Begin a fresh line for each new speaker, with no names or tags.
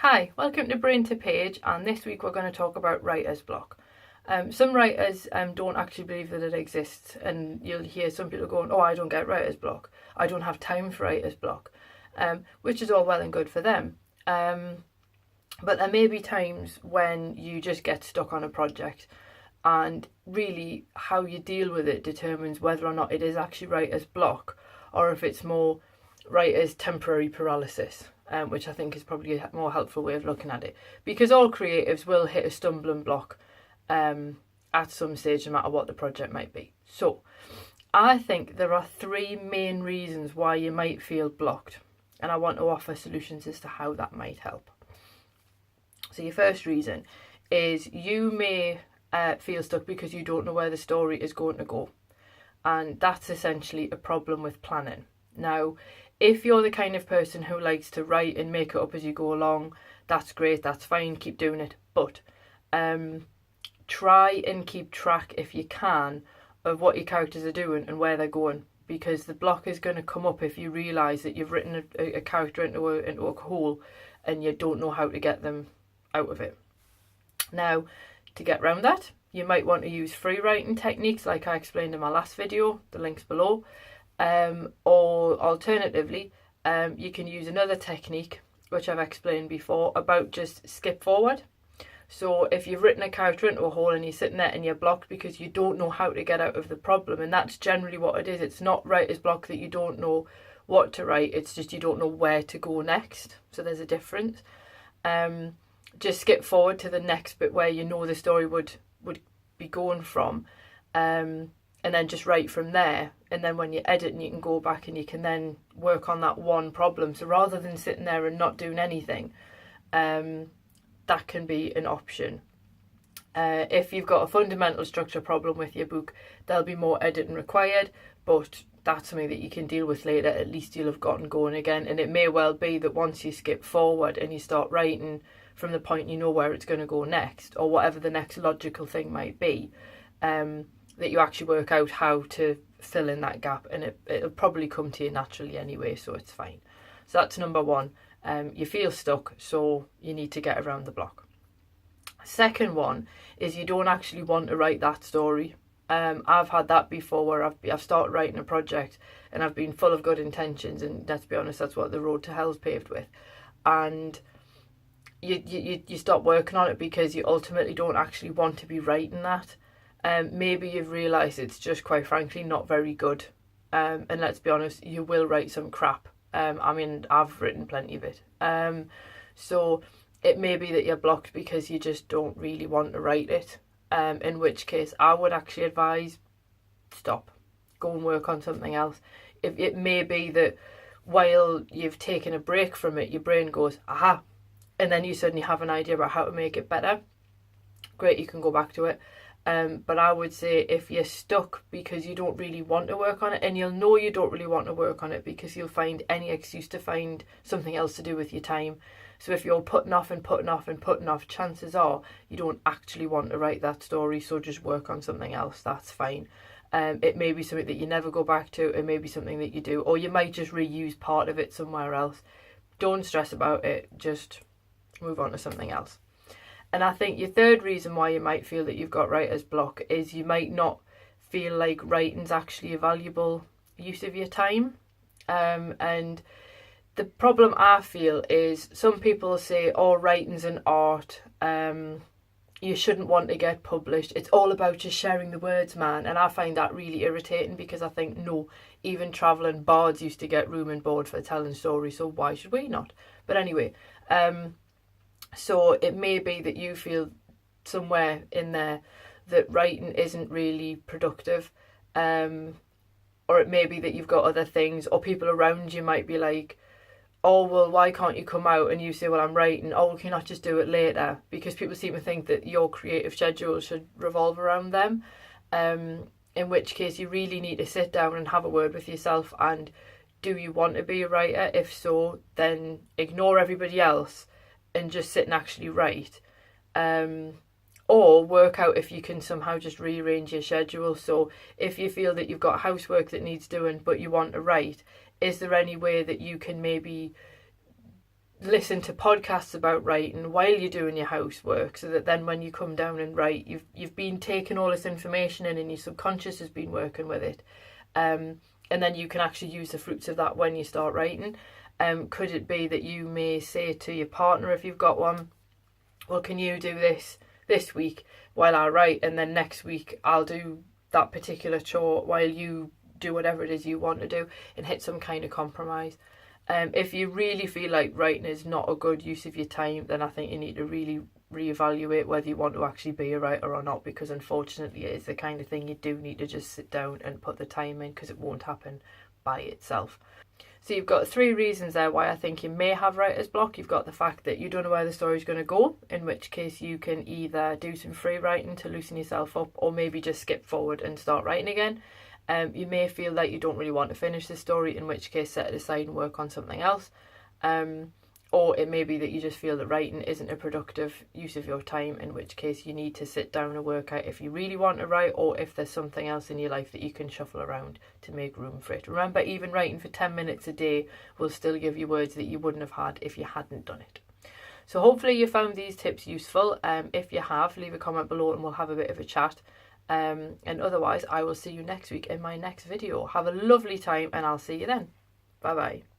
Hi, welcome to Brain to Page, and this week we're going to talk about writer's block. Some writers don't actually believe that it exists, and you'll hear some people going, oh, I don't get writer's block, I don't have time for writer's block, which is all well and good for them. But there may be times when you just get stuck on a project, and really how you deal with it determines whether or not it is actually writer's block, or if it's more writer's temporary paralysis. Which I think is probably a more helpful way of looking at it. Because all creatives will hit a stumbling block at some stage, no matter what the project might be. So, I think there are three main reasons why you might feel blocked. And I want to offer solutions as to how that might help. So your first reason is you may feel stuck because you don't know where the story is going to go. And that's essentially a problem with planning. Now, if you're the kind of person who likes to write and make it up as you go along, that's great, that's fine, keep doing it. But try and keep track, if you can, of what your characters are doing and where they're going. Because the block is going to come up if you realise that you've written a character into a hole and you don't know how to get them out of it. Now, to get around that, you might want to use free writing techniques like I explained in my last video, the link's below. Or alternatively, you can use another technique, which I've explained before, about just skip forward. So if you've written a character into a hole and you're sitting there and you're blocked because you don't know how to get out of the problem, and that's generally what it is. It's not writer's block that you don't know what to write, it's just you don't know where to go next. So there's a difference. Just skip forward to the next bit where you know the story would be going from. And then just write from there. And then when you're editing, you can go back and you can then work on that one problem. So rather than sitting there and not doing anything, that can be an option. If you've got a fundamental structure problem with your book, there'll be more editing required, but that's something that you can deal with later. At least you'll have gotten going again. And it may well be that once you skip forward and you start writing from the point you know where it's going to go next, or whatever the next logical thing might be, that you actually work out how to fill in that gap, and it'll probably come to you naturally anyway, so it's fine. So that's number one. You feel stuck, so you need to get around the block. Second one is you don't actually want to write that story. I've had that before where I've started writing a project and I've been full of good intentions, and let's be honest, that's what the road to hell's paved with. And you stop working on it because you ultimately don't actually want to be writing that. Maybe you've realised it's just, quite frankly, not very good. And let's be honest, you will write some crap. I mean, I've written plenty of it. So it may be that you're blocked because you just don't really want to write it. In which case, I would actually advise, stop. Go and work on something else. If it may be that while you've taken a break from it, your brain goes, aha, and then you suddenly have an idea about how to make it better. Great, you can go back to it. But I would say if you're stuck because you don't really want to work on it, and you'll know you don't really want to work on it because you'll find any excuse to find something else to do with your time. So if you're putting off and putting off and putting off, chances are you don't actually want to write that story, so just work on something else, that's fine. It may be something that you never go back to, it may be something that you do, or you might just reuse part of it somewhere else. Don't stress about it, just move on to something else. And I think your third reason why you might feel that you've got writer's block is you might not feel like writing's actually a valuable use of your time. And the problem I feel is some people say, oh, writing's an art, you shouldn't want to get published. It's all about just sharing the words, man. And I find that really irritating because I think, no, even travelling bards used to get room and board for telling stories, so why should we not? But anyway, so it may be that you feel somewhere in there that writing isn't really productive, or it may be that you've got other things, or people around you might be like, oh, well, why can't you come out? And you say, well, I'm writing. Oh, can you not just do it later? Because people seem to think that your creative schedule should revolve around them, in which case you really need to sit down and have a word with yourself and, do you want to be a writer? If so, then ignore everybody else and just sit and actually write, or work out if you can somehow just rearrange your schedule. So if you feel that you've got housework that needs doing but you want to write, is there any way that you can maybe listen to podcasts about writing while you're doing your housework, so that then when you come down and write, you've been taking all this information in and your subconscious has been working with it. And then you can actually use the fruits of that when you start writing. Could it be that you may say to your partner, if you've got one, well, can you do this week while I write, and then next week I'll do that particular chore while you do whatever it is you want to do, and hit some kind of compromise. If you really feel like writing is not a good use of your time, then I think you need to really reevaluate whether you want to actually be a writer or not, because unfortunately it is the kind of thing you do need to just sit down and put the time in, because it won't happen by itself. So you've got 3 reasons there why I think you may have writer's block. You've got the fact that you don't know where the story's going to go, in which case you can either do some free writing to loosen yourself up, or maybe just skip forward and start writing again. You may feel that you don't really want to finish the story, in which case set it aside and work on something else. Or it may be that you just feel that writing isn't a productive use of your time, in which case you need to sit down and work out if you really want to write, or if there's something else in your life that you can shuffle around to make room for it. Remember, even writing for 10 minutes a day will still give you words that you wouldn't have had if you hadn't done it. So hopefully you found these tips useful. If you have, leave a comment below and we'll have a bit of a chat. And otherwise, I will see you next week in my next video. Have a lovely time and I'll see you then. Bye bye.